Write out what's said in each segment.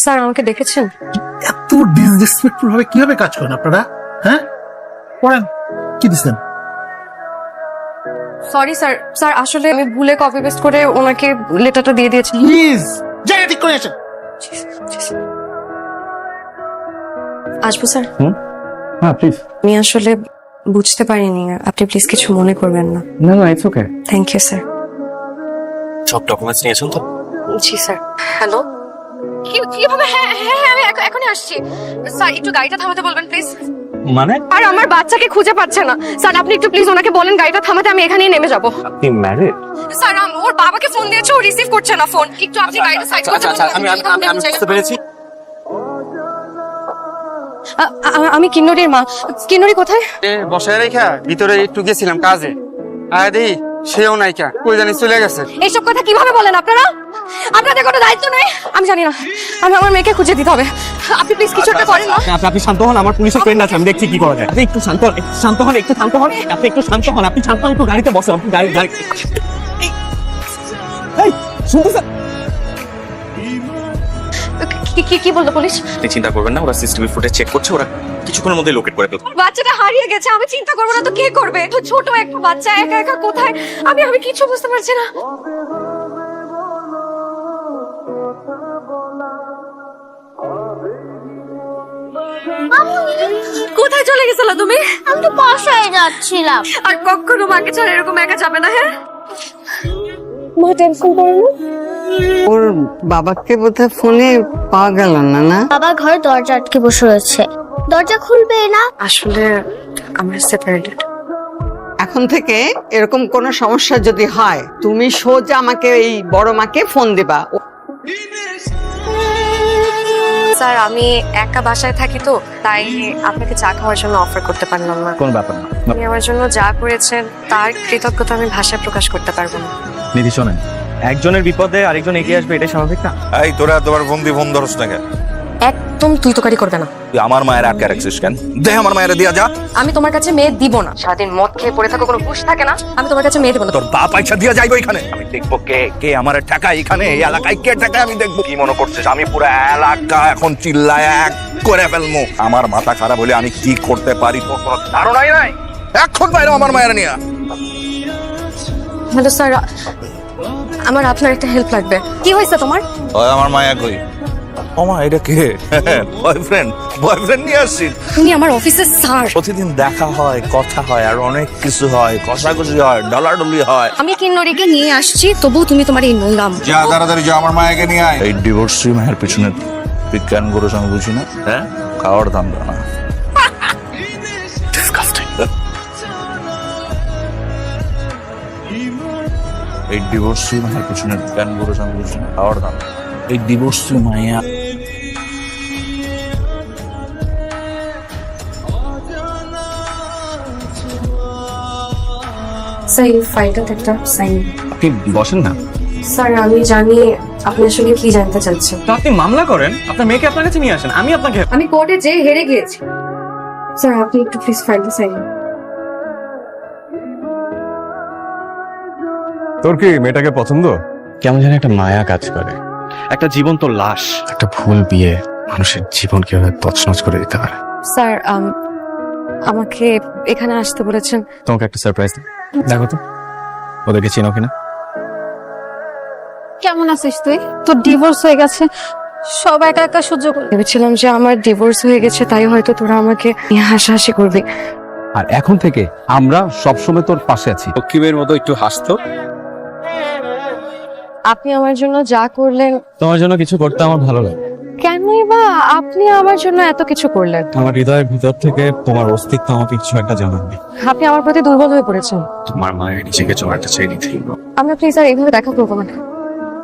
Sir আমাকে দেখেছেন? এত ডিসরেসপেক্টফুল ভাবে কিভাবে কাজ করেন আপনারা? হ্যাঁ, পড়েন। কি দিচ্ছেন? সরি স্যার, স্যার আসলে আমি ভুলে কপি পেস্ট করে ওনাকে লেটারটা দিয়ে দিয়েছি। প্লিজ জায়গা ঠিক করে আসেন। আসবো স্যার? হ্যাঁ প্লিজ। আমি আসলে বুঝতে পারিনি, আপনি প্লিজ কিছু মনে করবেন না। না না, it's okay. Thank you sir. সব ডকুমেন্টস নিয়েছেন তো? জি স্যার। হ্যালো, কিভাবে? হ্যাঁ হ্যাঁ হ্যাঁ, আমি এখনই আসছি। স্যার একটু গাড়িটা থামাতে বলবেন প্লিজ। মানে আর আমার বাচ্চাকে খুঁজে পাচ্ছে না স্যার, আপনি একটু প্লিজ ওনাকে বলেন গাড়িটা থামাতে, আমি এখানেই নেমে যাব। আপনি ম্যারিড? স্যার ওর বাবাকে ফোন দিয়েছে, ও রিসিভ করছে না ফোন। একটু আপনি গাড়িটা সাইড করতে আচ্ছা আমি বুঝতে পেরেছি। আমি কিন্নরির মা। কিন্নরি কোথায়? বসায় রেখা ভিতরে একটু গেছিলাম কাজে, আর দেই সেও নাইকা কই জানি চলে গেছে। এইসব কথা কিভাবে বলেন আপনারা? আপনাদের কোনো দায়িত্ব নেই? আমি জানি না, আমি আমার মেয়েকে খুঁজে দিতে হবে। আপনি প্লিজ কিছু একটা করেন না। আপনি শান্ত হন, আমার পুলিশের ফ্রেন্ড আছে, আমি দেখছি কি করা যায়। আপনি একটু শান্ত হন, একটু শান্ত হন, একটু শান্ত হন, আপনি একটু শান্ত হন, আপনি শান্ত হন, একটু গাড়িতে বসেন, আপনি গাড়ি এই শুনতেছেন? কি বললো পুলিশ? আপনি চিন্তা করবেন না, ওরা সিসিটিভি ফুটেজ চেক করছে, ওরা কিছুক্ষণের মধ্যে লোকেট করে ফেলবে। বাচ্চাটা হারিয়ে গেছে, আমি চিন্তা করবো না তো কে করবে? তো ছোট একটা বাচ্চা একা একা কোথায়, আমি কিছু বুঝতে পারছি না। কোথায় চলে গেছিল তুমি? আমি তো বাসায় যাচ্ছিলাম। আর কখনো মাকে ছাড়া এরকম একা যাবে না। হ্যাঁ মা, টেনশন করো না। ওর বাবাকে বোধহয় ফোনে পাওয়া গেল না। না বাবা ঘরে দরজা আটকে বসে রয়েছে, দরজা খুলবে না। আসলে আমরা সেপারেটেড। এখন থেকে এরকম কোনো সমস্যা যদি হয় তুমি সোজা আমাকে এই বড় মাকে ফোন দিবা। স্যার আমি একা বাসায় থাকি তো, তাই আপনাকে চা খাওয়ার জন্য অফার করতে পারলাম না। কোনো ব্যাপার না। আপনি আমার জন্য যা করেছেন তার কৃতজ্ঞতা আমি ভাষায় প্রকাশ করতে পারবো না। নিধি শোনেন, একজনের বিপদে আরেকজন এগিয়ে আসবে, এটাই স্বাভাবিক না? এই তোরা তোমার বন্দি ফোন ধরস না কেন? একদম তুই তোকারি করবে না। তুই আমার মায়ের আটকে রাখছিস কেন? দে আমার মায়ের দিয়া যা। আমি তোমার কাছে মেয়ে দিব না। সারাদিন মদ খেয়ে পড়ে থাকো, কোনো হুঁশ থাকে না। আমি তোমার কাছে মেয়ে দেবো না। তোর বাপ পয়সা দিয়া যাইবো এখানে, আমি দেখবো কে কে আমার টাকা এখানে এই এলাকায় কে টাকা আমি দেখবো। কি মনে করছিস আমি পুরো এলাকা এখন চিল্লায় এক করে ফেলবো? আমার মাথা খারাপ হলে আমি কি করতে পারি তোর কোনো ধারণাই নাই। এখন বাইরে আমার মায়ের নিয়ে। হ্যালো স্যার, আমার আপনার একটা হেল্প লাগবে। কি হয়েছে তোমার? ওই আমার মায়া কই? ও মা, এটা কে? বয়ফ্রেন্ড নিয়ে আসছিস? তুমি আমার অফিসের স্যার। প্রতিদিন দেখা হয়, কথা হয়, আর অনেক কিছু হয়, কষাকষি হয়, ডলাডলি হয়। আমি কিন্নরিকে নিয়ে আসছি, তবুও তুমি তোমার এই নোংরাম। যা তাড়াতাড়ি যা আমার মায়াকে নিয়ে আয়। এই ডিভোর্সি মায়ের পিছনে তুই কেন করেছ আমি বুঝি না। হ্যাঁ, খাওয়ার দাম দাও না। এই ডিভোর্সি মায়ের পিছনে কেন করেছ আমি বুঝি না, খাওয়ার দাম। এই ডিভোর্সি মায়া স্যার এই ফাইলটাতে একটা সাইন। আপনি বসেন না। স্যার আমি জানি আপনি আসলে কি জানতে চাচ্ছেন। তো আপনি মামলা করেন, আপনার মেয়েকে আপনার কাছে নিয়ে আসেন, আমি আপনাকে। আমি কোর্টে যেয়ে হেরে গিয়েছি। স্যার আপনি একটু প্লিজ ফাইলটা সাইন। তোর কি মেয়েটাকে পছন্দ? কেমন যেন একটা মায়া কাজ করে, একটা জীবন্ত লাশ। একটা ভুল বিয়ে মানুষের জীবন কিভাবে তছনছ করে দিতে পারে। স্যার আমাকে এখানে আসতে বলেছেন। তোমাকে একটা সারপ্রাইজ দিই, দেখো তো ওদেরকে চেনো কিনা। কেমন আছিস তুই? তোর ডিভোর্স হয়ে গেছে, সব একা একা সহ্য করে। ভেবেছিলাম যে আমার ডিভোর্স হয়ে গেছে, তাই হয়তো তোরা আমাকে নিয়ে হাসাহাসি করবি। আর এখন থেকে আমরা সবসময় তোর পাশে আছি। লক্ষ্মীবের মতো একটু হাসতো। আপনি আমার জন্য যা করলেন, তোমার জন্য কিছু করতে আমার ভালো লাগে। কেনই বা আপনি আমার জন্য এত কিছু করলেন? আমার হৃদয়ের ভিতর থেকে তোমার অস্তিত্ব আমাকে কিছু একটা জানাবে। আপনি আমার প্রতি দুর্বল হয়ে পড়েছেন। তোমার মায়ের নিজেকে চড়াতে চাই নিধি। আমরা প্লিজ আর এইভাবে দেখা করবো না।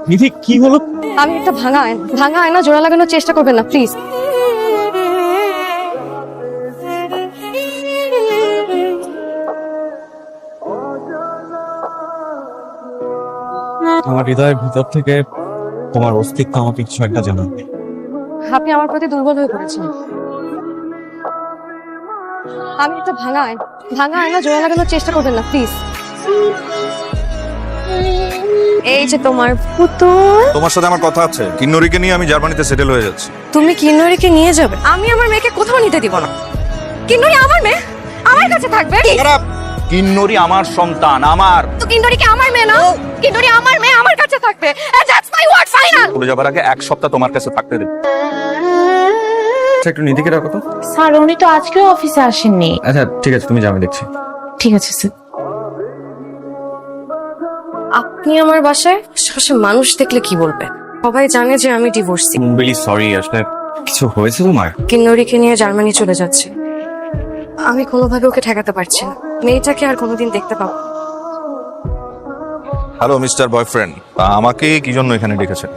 নিধি কি হলো? আমি একটা ভাঙা আয়না জোড়া লাগানোর চেষ্টা করবেন না প্লিজ। আমার হৃদয়ের ভিতর থেকে তোমার অস্তিত্ব আমাকে কিছু একটা জানাবে। আপনি আমার প্রতি দুর্বল হয়ে পড়েছেন। আমি একটা ভাঙা আয়না জোড়া লাগানোর চেষ্টা করবেন না প্লিজ। এই যে তোমার পুতুল। তোমার সাথে আমার কথা আছে, কিন্নরিকে নিয়ে আমি জার্মানিতে সেটেল হয়ে যাচ্ছি। তুমি কিন্নরিকে নিয়ে যাবে? আমি আমার মেয়েকে কোথাও নিতে দিব না। কিন্নরি আমার মেয়ে, আমার কাছে থাকবে। কিন্নরি আমার সন্তান, আমার। তো কিন্নরি কি আমার মেয়ে না? কিন্নরি আমার মেয়ে, আমার কাছে থাকবে। That's my word final. চলে যাবার আগে 1 সপ্তাহ তোমার কাছে থাকতে দেব। আচ্ছা, একটু নিধিকে রাখো তো। স্যার উনি তো আজকেও অফিসে আসেননি। আচ্ছা ঠিক আছে, তুমি যাও, আমি দেখছি। ঠিক আছে স্যার। আপনি আমার বাসায় আশেপাশে মানুষ দেখলে কি বলবে? সবাই জানে যে আমি ডিভোর্সি। রিয়েলি সরি, আসলে কিছু হয়েছে তোমার? কিন্নরিকে নিয়ে জার্মানি চলে যাচ্ছে। আমি কোনোভাবে ওকে ঠেকাতে পারছি না। মেয়েটাকে আর কোনোদিন দেখতে পাবো না। হ্যালো মিস্টার বয়ফ্রেন্ড, আমাকে কি জন্য এখানে ডেকেছেন?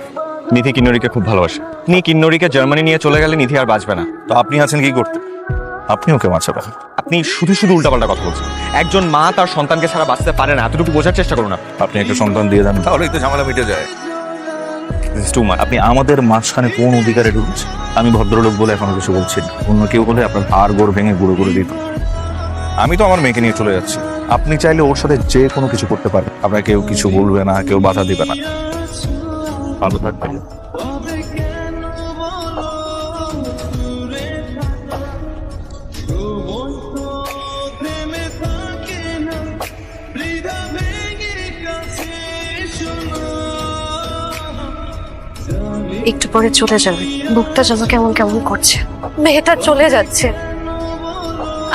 নিধি কিন্নরিকে খুব ভালোবাসে। আপনি কিন্নরিকে জার্মানি নিয়ে চলে গেলে নিধি আর বাঁচবে না। তো আপনি আছেন কি করতে? আপনি ওকে বাঁচাবেন। আপনি শুধু শুধু উল্টাপাল্টা কথা বলছেন। একজন মা তার সন্তানকে ছাড়া বাঁচতে পারে না, এতটুকু বোঝার চেষ্টা করুন। আপনি একটা সন্তান দিয়ে দেন, তাহলেই তো ঝামেলা মিটে যায়। আপনি আমাদের মাঝখানে কোন অধিকারে ঢুকছেন? আমি ভদ্রলোক বলে এখনো কিছু বলছি না। অন্য কেউ হলে আপনার হাড় গোড় ভেঙে গুঁড়ো করে দিত। আমি তো আমার মেয়েকে নিয়ে চলে যাচ্ছি। আপনি চাইলে ওর সাথে যে কোনো কিছু করতে পারেন, আপনার কেউ কিছু বলবে না, কেউ বাধা দিবে না। ভালো থাকবেন। একটু পরে চলে যাবে। বুকটা যেন কেমন কেমন করছে। মেয়েটা চলে যাচ্ছে,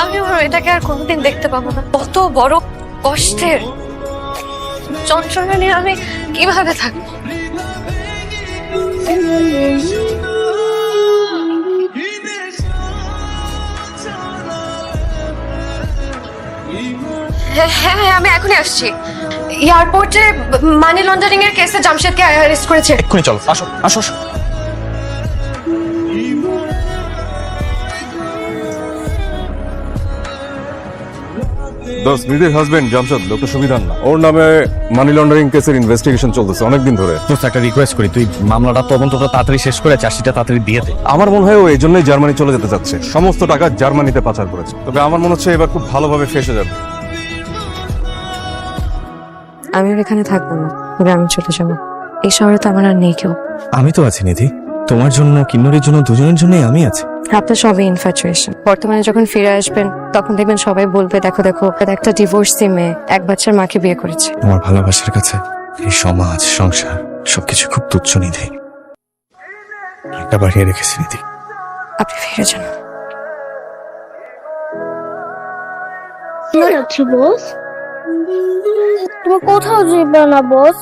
আমি আমার মেয়েটাকে আর কোনোদিন দেখতে পাবো না। কত বড় কষ্টের যন্ত্রণা নিয়ে আমি কিভাবে থাকবো? হ্যাঁ হ্যাঁ, আমি এখনই আসছি। এয়ারপোর্টে মানি লন্ডারিং এর কেসে জামশেদকে অ্যারেস্ট করেছে। এক্ষুনি চলো, আসো আসো আসো। দোস্ত, নিধির হাজবেন্ড জামশেদ লোকটা সুবিধার না। ওর নামে মানি লন্ডারিং কেসের ইনভেস্টিগেশন চলতেছে অনেকদিন ধরে। দোস্ত, একটা রিকোয়েস্ট করি, তুই মামলাটা তদন্তটা তাড়াতাড়ি শেষ করে চার্জশিটটা তাড়াতাড়ি দিয়ে দে। আমার মনে হয় ও এই জন্যই জার্মানি চলে যেতে চাচ্ছে। সমস্ত টাকা জার্মানিতে পাচার করেছে। তবে আমার মনে হচ্ছে এবার খুব ভালোভাবে ফেসে যাবে। আমি আর এখানে থাকবো না, গ্রামে চলে যাবো। এই শহরে তো আমার আর নেই কেউ। আমি তো আছি নিধি, তোমার জন্য কিন্নরির জন্য দুজনের জন্যই আমি আছি। আপনার সবই ইনফ্যাচুয়েশন। বর্তমানে যখন ফিরে আসবেন তখন দেখবেন সবাই বলবে, দেখো দেখো একটা ডিভোর্সি মেয়ে এক বাচ্চার মাকে বিয়ে করেছে। তোমার ভালোবাসার কাছে এই সমাজ সংসার সবকিছু খুব তুচ্ছ নিধি। একটা বাড়িয়ে রেখেছি নিধি। আপনি ফিরে যান। যাচ্ছি বস। তুমি কোথাও যাবে না বস।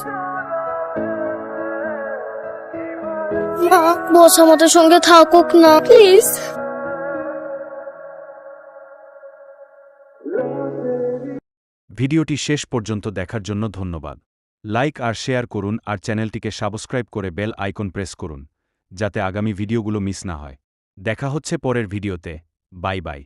বস আমাদের সঙ্গে থাকুক না প্লিজ। ভিডিওটি শেষ পর্যন্ত দেখার জন্য ধন্যবাদ। লাইক আর শেয়ার করুন আর চ্যানেলটিকে সাবস্ক্রাইব করে বেল আইকন প্রেস করুন, যাতে আগামী ভিডিওগুলো মিস না হয়। দেখা হচ্ছে পরের ভিডিওতে। Bye bye.